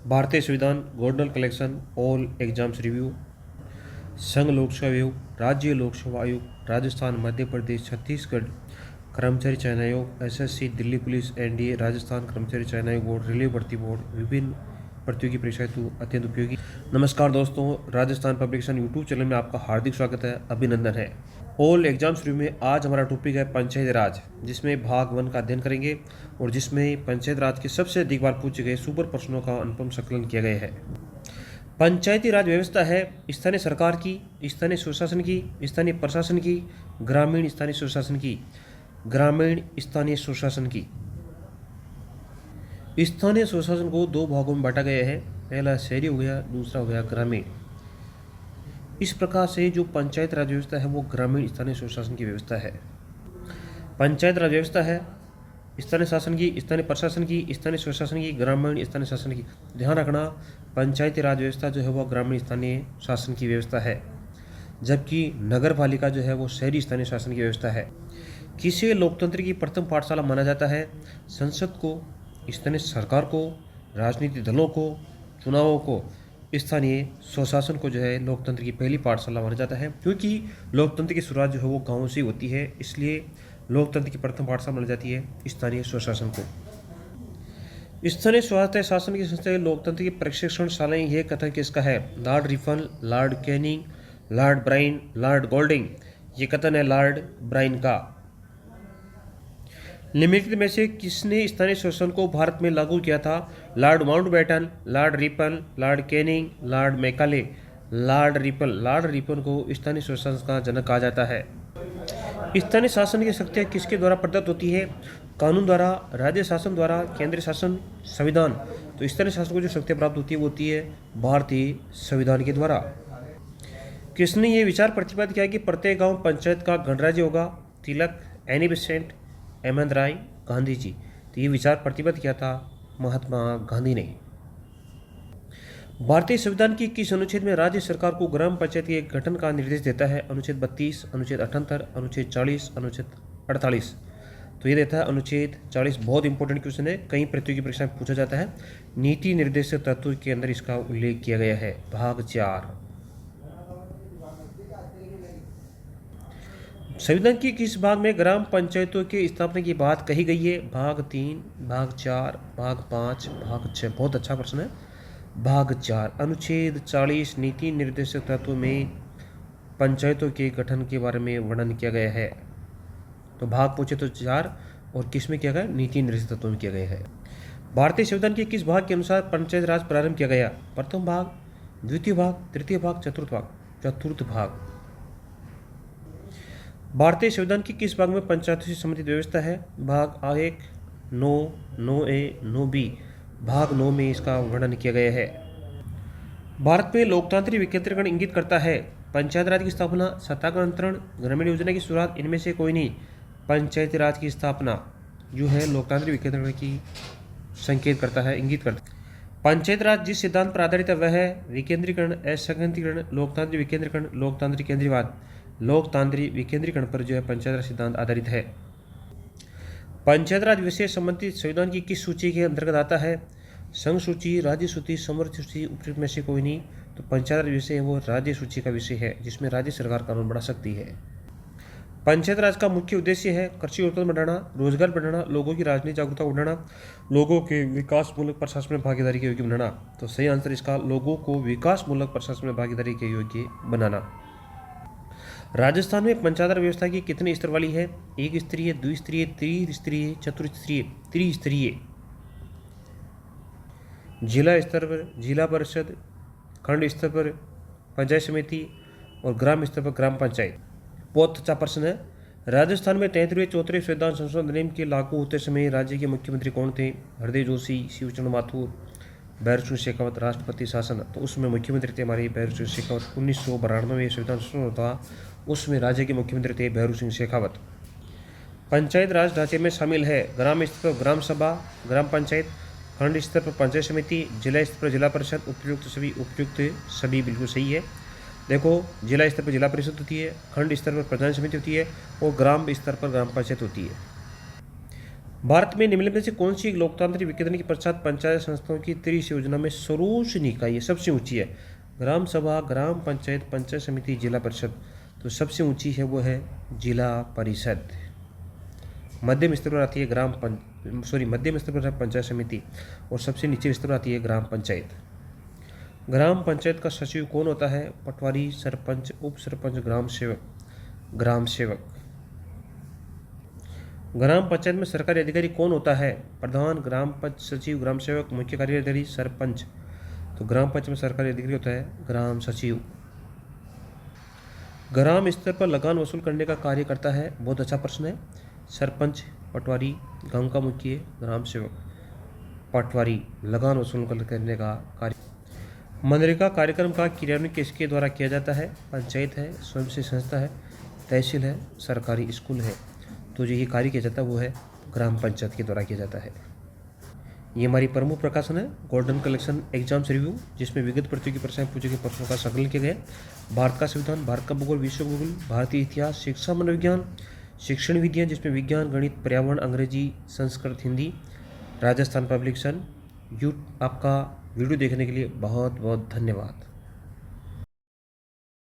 भारतीय संविधान, governor collection, all exams review, संघ लोक सेवा आयोग, राज्य लोक सेवा आयोग, राजस्थान, मध्य प्रदेश, छत्तीसगढ़ कर्मचारी चयन आयोग, SSC, Delhi police, NDA, Rajasthan कर्मचारी चयन आयोग बोर्ड, रेलवे भर्ती बोर्ड, विभिन्न प्रतियोगी परीक्षा हेतु अत्यंत उपयोगी। नमस्कार दोस्तों, राजस्थान पब्लिकेशन यूट्यूब चैनल में आपका हार्दिक स्वागत है, अभिनंदन है। ऑल एग्जाम्स रिव्यू में आज हमारा टॉपिक है पंचायती राज, जिसमें भाग 1 का अध्ययन करेंगे और जिसमें पंचायत राज के सबसे अधिक बार पूछे गए सुपर प्रश्नों का अनुपम संकलन किया गया है। पंचायती राज व्यवस्था है स्थानीय सरकार की, स्थानीय स्वशासन की, स्थानीय प्रशासन की, ग्रामीण स्थानीय स्वशासन की, ग्रामीण स्थानीय स्वशासन की। स्थानीय स्वशासन को 2 भागों में बांटा गया है, पहला शहरी हो गया, दूसरा हो गया ग्रामीण। इस प्रकार से जो पंचायत राज व्यवस्था है वो ग्रामीण स्थानीय स्वशासन की व्यवस्था है। पंचायत राज व्यवस्था है स्थानीय शासन की, स्थानीय प्रशासन की, स्थानीय स्वशासन की, ग्रामीण स्थानीय शासन की। ध्यान रखना, पंचायती राज व्यवस्था जो है वो ग्रामीण स्थानीय शासन की व्यवस्था है, जबकि नगर पालिका जो है वो शहरी स्थानीय शासन की व्यवस्था है। किसी लोकतंत्र की प्रथम पाठशाला माना जाता है संसद को, स्थानीय सरकार को, राजनीतिक दलों को, चुनावों को, स्थानीय स्वशासन को जो है लोकतंत्र की पहली पाठशाला माना जाता है। क्योंकि लोकतंत्र की शुरुआत जो है वो गाँव से होती है, इसलिए लोकतंत्र की प्रथम पाठशाला मानी जाती है स्थानीय स्वशासन को। स्थानीय स्वायत्त शासन की संस्था लोकतंत्र की प्रशिक्षणशालाएं, यह कथन किसका है? लॉर्ड रिफल, लॉर्ड कैनिंग, लॉर्ड ब्राइन, लॉर्ड गोल्डिंग। ये कथन है लॉर्ड ब्राइन का। निम्नलिखित में से किसने स्थानीय शासन को भारत में लागू किया था? Lord Mountbatten, Lord Ripon, Lord Canning, Lord Macaulay. Lord Ripon को स्थानीय शासन का जनक कहा जाता है। स्थानीय शासन की शक्तियाँ किसके द्वारा प्रदत्त होती है? कानून द्वारा, राज्य शासन द्वारा, केंद्रीय शासन, संविधान। तो स्थानीय शासन को जो शक्तियाँ प्राप्त होती है वो होती है भारतीय संविधान के द्वारा। किसने ये विचार प्रतिपादित किया कि प्रत्येक गांव पंचायत का गणराज्य होगा? तिलक, एनी बेसेंट, अहमद राय, गांधी जी। तो ये विचार प्रतिपादित किया था महात्मा गांधी ने। भारतीय संविधान की किस अनुच्छेद में राज्य सरकार को ग्राम पंचायत के गठन का निर्देश देता है? अनुच्छेद 32, अनुच्छेद 78, अनुच्छेद 40, अनुच्छेद 48। तो ये देता है अनुच्छेद 40। बहुत इंपॉर्टेंट क्वेश्चन है, कई प्रतियोगी परीक्षा में पूछा जाता है। नीति निर्देशक तत्व के अंदर इसका उल्लेख किया गया है। भाग 4। संविधान की किस भाग में ग्राम पंचायतों के स्थापना की बात कही गई है? भाग 3, भाग 4, भाग 5, भाग 6। बहुत अच्छा प्रश्न है। भाग 4, अनुच्छेद 40 नीति निर्देशक तत्व में पंचायतों के गठन के बारे में वर्णन किया गया है। तो भाग पूछे तो 4, और किस में किया गया? नीति निर्देशक तत्व में किया गया है। भारतीय संविधान के किस भाग के अनुसार पंचायत राज प्रारंभ किया गया? प्रथम भाग, द्वितीय भाग, तृतीय भाग, चतुर्थ भाग? चतुर्थ भाग। भारतीय संविधान की किस भाग में पंचायतों से संबंधित व्यवस्था है? भाग 1, 9, 9A, 9B। भाग 9 में इसका वर्णन किया गया है। भारत में लोकतांत्रिक विकेंद्रीकरण इंगित करता है पंचायत राज की स्थापना, सत्ता का अंतरण, ग्रामीण योजना की शुरुआत, इनमें से कोई नहीं। पंचायती राज की स्थापना जो है लोकतांत्रिक विकेंद्रीकरण की संकेत करता है, इंगित करता है। पंचायत राज जिस सिद्धांत पर आधारित है वह है विकेंद्रीकरण, असंघीकरण, लोकतांत्रिक विकेंद्रीकरण, लोकतांत्रिक केंद्रीयवाद। लोकतांत्रिक विकेंद्रीकरण पर जो है पंचायत राज सिद्धांत आधारित है। पंचायत राज विषय संबंधित संविधान की किस सूची के अंतर्गत आता है? संघ सूची, राज्य सूची, समवर्ती सूची, उपयुक्त में से कोई नहीं। तो पंचायत राज विषय है वो राज्य सूची का विषय है, जिसमें राज्य सरकार कानून बना सकती है। पंचायत राज का मुख्य उद्देश्य है कृषि उत्पादन बढ़ाना, रोजगार बढ़ाना, लोगों की राजनीतिक जागरूकता बढ़ाना, लोगों के विकासमूलक प्रशासन में भागीदारी के योग्य बनाना। तो सही आंसर इसका लोगों को विकासमूलक प्रशासन में भागीदारी के योग्य बनाना। राजस्थान में पंचायत राज व्यवस्था की कितने स्तर वाली है? एक स्तरीय, द्विस्तरीय, त्रिस्तरीय, चतुस्तरीय, त्रिस्तरीय। जिला स्तर पर जिला परिषद, खंड स्तर पर पंचायत समिति और ग्राम स्तर पर ग्राम पंचायत। बहुत अच्छा प्रश्न है। राजस्थान में 33वें 34वें संविधान संशोधन अधिनियम के लागू होते समय राज्य के मुख्यमंत्री कौन थे? हरदेव जोशी, शिवचंद्र माथुर, भैरव सिंह शेखावत। राष्ट्रपति शासन, तो उसमें मुख्यमंत्री थे हमारे भैरव सिंह शेखावत। 1992 में संविधान संशोधन था, उसमें राज्य के मुख्यमंत्री थे भैरव सिंह शेखावत। पंचायत राज ढांचे में शामिल है ग्राम स्तर पर ग्राम सभा, ग्राम पंचायत, खंड स्तर पर पंचायत समिति, जिला स्तर पर जिला परिषद। उपयुक्त सभी बिल्कुल सही है। देखो, जिला स्तर पर जिला परिषद होती है, खंड स्तर पर पंचायत समिति होती है और ग्राम स्तर पर ग्राम पंचायत होती है। भारत में निम्नलिखित में से कौन सी लोकतांत्रिक विकेंद्रीकरण के पश्चात पंचायत संस्थाओं की त्रिश योजना में सर्वोच्च निकाय सबसे ऊंची है? ग्राम सभा, ग्राम पंचायत, पंचायत समिति, जिला परिषद। तो सबसे ऊंची है वो है जिला परिषद। मध्यम स्तर पर आती है मध्यम स्तर पर है पंचायत समिति और सबसे नीचे स्तर पर आती है ग्राम पंचायत। ग्राम पंचायत का सचिव कौन होता है? पटवारी, सरपंच, उप सरपंच, ग्राम सेवक। ग्राम सेवक। ग्राम पंचायत में सरकारी अधिकारी कौन होता है? प्रधान, ग्राम पंचायत सचिव, ग्राम सेवक, मुख्य कार्यकारी, सरपंच। तो ग्राम पंचायत में सरकारी अधिकारी होता है ग्राम सचिव। ग्राम स्तर पर लगान वसूल करने का कार्य करता है, बहुत अच्छा प्रश्न है, सरपंच, पटवारी, गांव का मुखिया, ग्राम सेवक। पटवारी लगान वसूल करने का कार्य। मनरेगा कार्यक्रम का क्रियान्वयन किसके द्वारा किया जाता है? पंचायत है, स्वयं से संस्था है, तहसील है, सरकारी स्कूल है। तो जो ये कार्य किया जाता है वो है ग्राम पंचायत के द्वारा किया जाता है। ये हमारी प्रमुख प्रकाशन है गोल्डन कलेक्शन एग्जाम्स रिव्यू, जिसमें विगत प्रतियोगी प्रश्न पूछे गए प्रश्नों का संकलन किया गया। भारत का संविधान, भारत का भूगोल, विश्व भूगोल, भारतीय इतिहास, शिक्षा मनोविज्ञान, शिक्षण विज्ञान जिसमें विज्ञान, गणित, पर्यावरण, अंग्रेजी, संस्कृत, हिंदी, राजस्थान पब्लिकेशन। आपका वीडियो देखने के लिए बहुत बहुत धन्यवाद।